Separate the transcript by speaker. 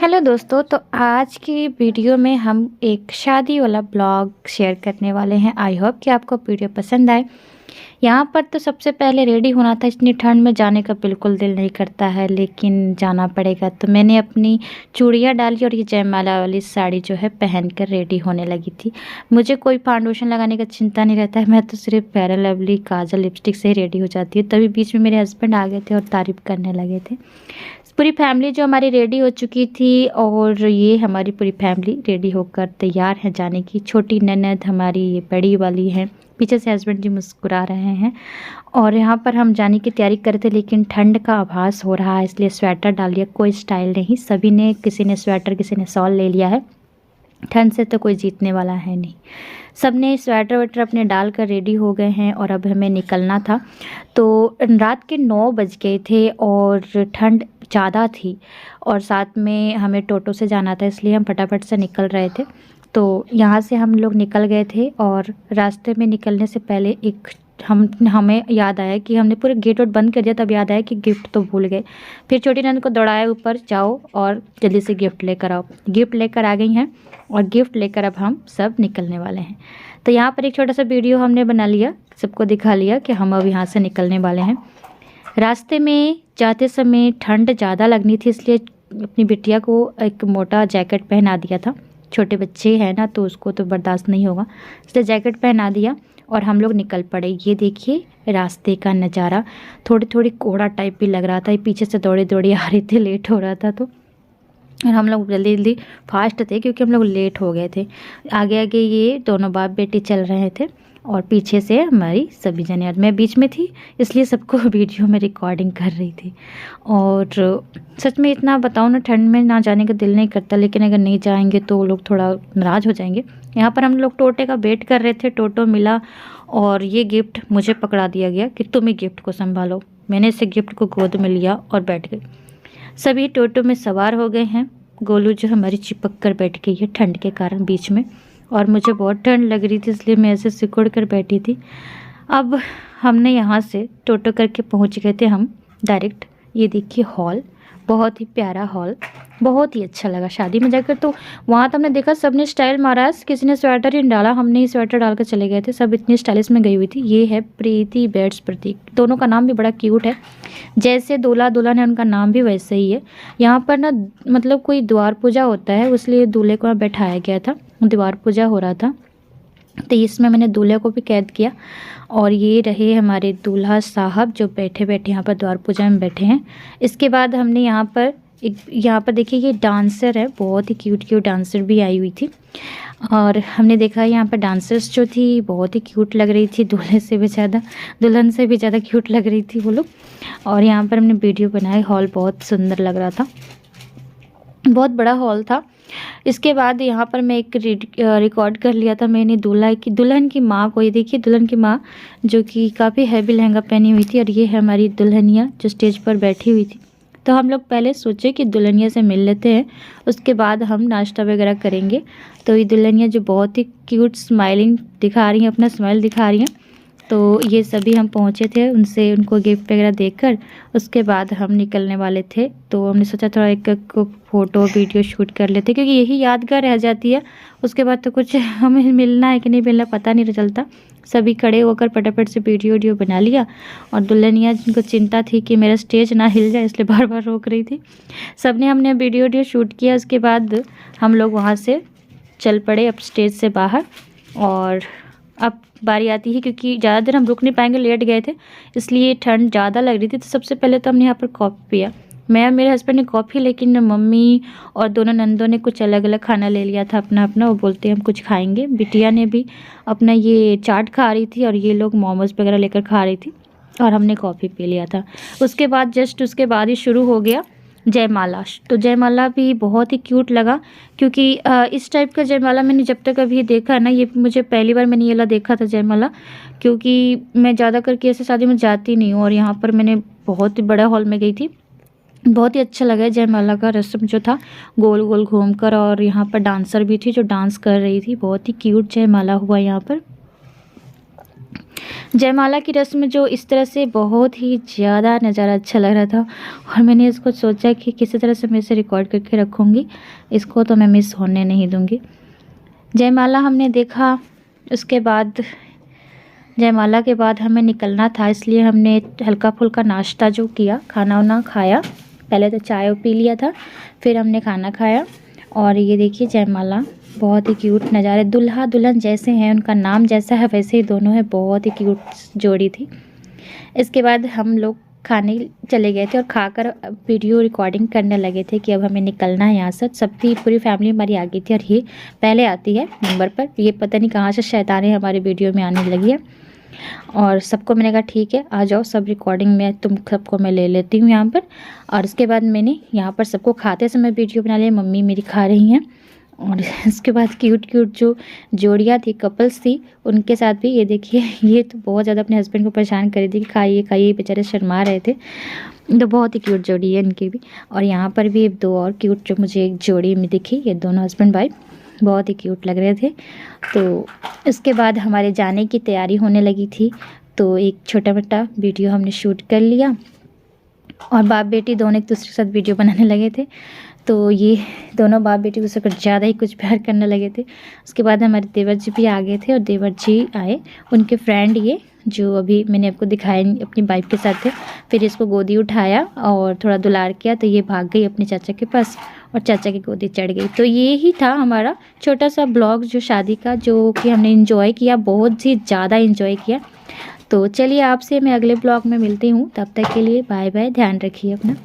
Speaker 1: Hello दोस्तों, तो आज की वीडियो में हम एक शादी वाला ब्लॉग शेयर करने वाले हैं। आई होप कि आपको वीडियो पसंद आए। यहाँ पर तो सबसे पहले रेडी होना था। इतनी ठंड में जाने का बिल्कुल दिल नहीं करता है, लेकिन जाना पड़ेगा। तो मैंने अपनी चूड़ियाँ डाली और ये जयमाला वाली साड़ी जो है पहन कर रेडी होने लगी थी। मुझे कोई फाउंडेशन लगाने का चिंता नहीं रहता है। मैं तो सिर्फ फेयर लवली काजल लिपस्टिक से ही रेडी हो जाती हूँ। तभी बीच में मेरे हस्बैंड आ गए थे और तारीफ़ करने लगे थे। पूरी फैमिली जो हमारी रेडी हो चुकी थी और ये हमारी पूरी फैमिली रेडी होकर तैयार है जाने की। छोटी ननद हमारी ये बड़ी वाली है, पीछे से हस्बैंड जी मुस्कुरा रहे हैं। और यहाँ पर हम जाने की तैयारी कर रहे थे, लेकिन ठंड का आभास हो रहा है इसलिए स्वेटर डाल लिया। कोई स्टाइल नहीं, सभी ने, किसी ने स्वेटर किसी ने शॉल ले लिया है। ठंड से तो कोई जीतने वाला है नहीं। सब ने स्वेटर वेटर अपने डाल कर रेडी हो गए हैं और अब हमें निकलना था। तो रात के 9 बज गए थे और ठंड ज़्यादा थी और साथ में हमें टोटो से जाना था, इसलिए हम फटाफट से निकल रहे थे। तो यहाँ से हम लोग निकल गए थे और रास्ते में निकलने से पहले हमें याद आया कि हमने पूरे गेट वेट बंद कर दिया। तब याद आया कि गिफ्ट तो भूल गए। फिर छोटी नंद को दौड़ाया ऊपर, जाओ और जल्दी से गिफ्ट लेकर आओ। गिफ्ट लेकर आ गई हैं और गिफ्ट लेकर अब हम सब निकलने वाले हैं। तो यहाँ पर एक छोटा सा वीडियो हमने बना लिया, सबको दिखा लिया कि हम अब यहाँ से निकलने वाले हैं। रास्ते में जाते समय ठंड ज़्यादा लगनी थी, इसलिए अपनी बिटिया को एक मोटा जैकेट पहना दिया था। छोटे बच्चे हैं ना, तो उसको तो बर्दाश्त नहीं होगा, इसलिए जैकेट पहना दिया और हम लोग निकल पड़े। ये देखिए रास्ते का नज़ारा, थोड़ी थोड़ी कोहरा टाइप भी लग रहा था। पीछे से दौड़े दौड़े आ रही थी, लेट हो रहा था तो, और हम लोग जल्दी जल्दी फास्ट थे क्योंकि हम लोग लेट हो गए थे। आगे आगे ये दोनों बाप बेटी चल रहे थे और पीछे से हमारी सभी जने, और मैं बीच में थी इसलिए सबको वीडियो में रिकॉर्डिंग कर रही थी। और सच में इतना बताऊँ ना, ठंड में ना जाने का दिल नहीं करता, लेकिन अगर नहीं जाएंगे तो वो लोग थोड़ा नाराज़ हो जाएंगे। यहाँ पर हम लोग टोटे का वेट कर रहे थे, टोटो मिला और ये गिफ्ट मुझे पकड़ा दिया गया कि तुम ही गिफ्ट को संभालो। मैंने इसे गिफ्ट को गोद में लिया और बैठ गई। सभी टोटो में सवार हो गए हैं। गोलू जो हमारी चिपक कर बैठ गई है ठंड के कारण बीच में, और मुझे बहुत ठंड लग रही थी इसलिए मैं ऐसे सिकुड़ कर बैठी थी। अब हमने यहाँ से टोटो करके पहुँच गए थे हम डायरेक्ट। ये देखिए हॉल, बहुत ही प्यारा हॉल, बहुत ही अच्छा लगा शादी में जाकर। तो वहाँ तो हमने देखा सबने स्टाइल मारा है, किसी ने स्वेटर ही डाला, हमने ही स्वेटर डालकर चले गए थे। सब इतनी स्टाइलिश में गई हुई थी। ये है प्रीति बेड्स प्रतीक, दोनों का नाम भी बड़ा क्यूट है। जैसे दूल्हा दुल्हन है उनका नाम भी वैसे ही है। यहाँ पर ना मतलब कोई द्वार पूजा होता है, इसलिए दूल्हे को बैठाया गया था, द्वार पूजा हो रहा था, तो इसमें मैंने दूल्हे को भी कैद किया। और ये रहे हमारे दूल्हा साहब जो बैठे बैठे यहाँ पर द्वार पूजा में बैठे हैं। इसके बाद हमने यहाँ पर देखिए ये डांसर है, बहुत ही क्यूट क्यूट डांसर भी आई हुई थी। और हमने देखा यहाँ पर डांसर्स जो थी बहुत ही क्यूट लग रही थी, दूल्हे से भी ज़्यादा, दुल्हन से भी ज़्यादा क्यूट लग रही थी वो लोग। और यहाँ पर हमने वीडियो बनाई, हॉल बहुत सुंदर लग रहा था, बहुत बड़ा हॉल था। इसके बाद यहाँ पर मैं एक रिकॉर्ड कर लिया था मैंने दुल्हन की माँ को। ये देखिए दुल्हन की माँ जो कि काफ़ी हैवी लहंगा पहनी हुई थी, और ये है हमारी दुल्हनिया जो स्टेज पर बैठी हुई थी। तो हम लोग पहले सोचे कि दुल्हनिया से मिल लेते हैं, उसके बाद हम नाश्ता वगैरह करेंगे। तो ये दुल्हनिया जो बहुत ही क्यूट स्माइलिंग दिखा रही हैं, अपना स्माइल दिखा रही हैं। तो ये सभी हम पहुँचे थे, उनको गिफ्ट वगैरह देकर उसके बाद हम निकलने वाले थे। तो हमने सोचा थोड़ा एक फ़ोटो वीडियो शूट कर लेते, क्योंकि यही यादगार रह जाती है। उसके बाद तो कुछ हमें मिलना है कि नहीं मिलना पता नहीं चलता। सभी खड़े होकर फटाफट से वीडियो बना लिया। और दुल्हनिया जिनको चिंता थी कि मेरा स्टेज ना हिल जाए, इसलिए बार बार रोक रही थी। सब ने हमने वीडियो शूट किया। उसके बाद हम लोग वहाँ से चल पड़े अब स्टेज से बाहर। और अब बारी आती है, क्योंकि ज़्यादा देर हम रुक नहीं पाएंगे, लेट गए थे इसलिए ठंड ज़्यादा लग रही थी। तो सबसे पहले तो हमने यहाँ पर कॉफ़ी पिया, मैं और मेरे हस्बैंड ने कॉफ़ी, लेकिन मम्मी और दोनों नंदों ने कुछ अलग अलग खाना ले लिया था अपना अपना। वो बोलते हैं हम कुछ खाएंगे। बिटिया ने भी अपना ये चाट खा रही थी और ये लोग मोमोज वगैरह लेकर खा रही थी, और हमने कॉफ़ी पी लिया था। उसके बाद उसके बाद ही शुरू हो गया जयमाला। तो जयमाला भी बहुत ही क्यूट लगा, क्योंकि इस टाइप का जयमाला मैंने जब तक अभी देखा ना, ये मुझे पहली बार मैंने ये वाला देखा था जयमाला, क्योंकि मैं ज़्यादा करके ऐसे शादी में जाती नहीं हूँ। और यहाँ पर मैंने बहुत ही बड़ा हॉल में गई थी, बहुत ही अच्छा लगा। जयमाला का रस्म जो था गोल गोल घूमकर, और यहाँ पर डांसर भी थी जो डांस कर रही थी, बहुत ही क्यूट जयमाला हुआ यहाँ पर। जयमाला की रस्म जो इस तरह से बहुत ही ज़्यादा नज़ारा अच्छा लग रहा था और मैंने इसको सोचा कि किसी तरह से मैं इसे रिकॉर्ड करके रखूँगी, इसको तो मैं मिस होने नहीं दूँगी। जयमाला हमने देखा, उसके बाद जयमाला के बाद हमें निकलना था, इसलिए हमने हल्का फुल्का नाश्ता जो किया, खाना वाना खाया। पहले तो चाय पी लिया था, फिर हमने खाना खाया। और ये देखिए जयमाला, बहुत ही क्यूट नज़ारे, दूल्हा दुल्हन जैसे हैं, उनका नाम जैसा है वैसे ही दोनों है, बहुत ही क्यूट जोड़ी थी। इसके बाद हम लोग खाने चले गए थे और खाकर वीडियो रिकॉर्डिंग करने लगे थे कि अब हमें निकलना है यहाँ से। सबकी पूरी फैमिली हमारी आ गई थी और ये पहले आती है नंबर पर। ये पता नहीं कहाँ से शैतानें हमारे वीडियो में आने लगी है और सबको मैंने कहा ठीक है आ जाओ, सब रिकॉर्डिंग में तुम सबको मैं ले लेती हूँ यहाँ पर। और उसके बाद मैंने यहाँ पर सबको खाते समय वीडियो बना लिया, मम्मी मेरी खा रही हैं। और इसके बाद क्यूट क्यूट जो जोड़ियाँ थी, कपल्स थी, उनके साथ भी ये देखिए, ये तो बहुत ज़्यादा अपने हस्बैंड को परेशान कर रही थी कि खाइए खाइए, बेचारे शर्मा रहे थे। तो बहुत ही क्यूट जोड़ी है इनकी भी। और यहाँ पर भी 2 और क्यूट जो मुझे एक जोड़ी में दिखी, ये दोनों हस्बैंड वाइफ बहुत ही क्यूट लग रहे थे। तो इसके बाद हमारे जाने की तैयारी होने लगी थी, तो एक छोटा मोटा वीडियो हमने शूट कर लिया और बाप बेटी दोनों एक दूसरे के साथ वीडियो बनाने लगे थे। तो ये दोनों बाप बेटी दूसरे को ज़्यादा ही कुछ प्यार करने लगे थे। उसके बाद हमारे देवर जी भी आ गए थे और देवर जी आए, उनके फ्रेंड ये जो अभी मैंने आपको दिखाया अपनी वाइफ के साथ थे। फिर इसको गोदी उठाया और थोड़ा दुलार किया, तो ये भाग गई अपने चाचा के पास और चाचा की गोदी चढ़ गई। तो ये ही था हमारा छोटा सा ब्लॉग जो शादी का, जो कि हमने इन्जॉय किया, बहुत ही ज़्यादा इन्जॉय किया। तो चलिए आपसे मैं अगले ब्लॉग में मिलती हूँ, तब तक के लिए बाय बाय, ध्यान रखिए अपना।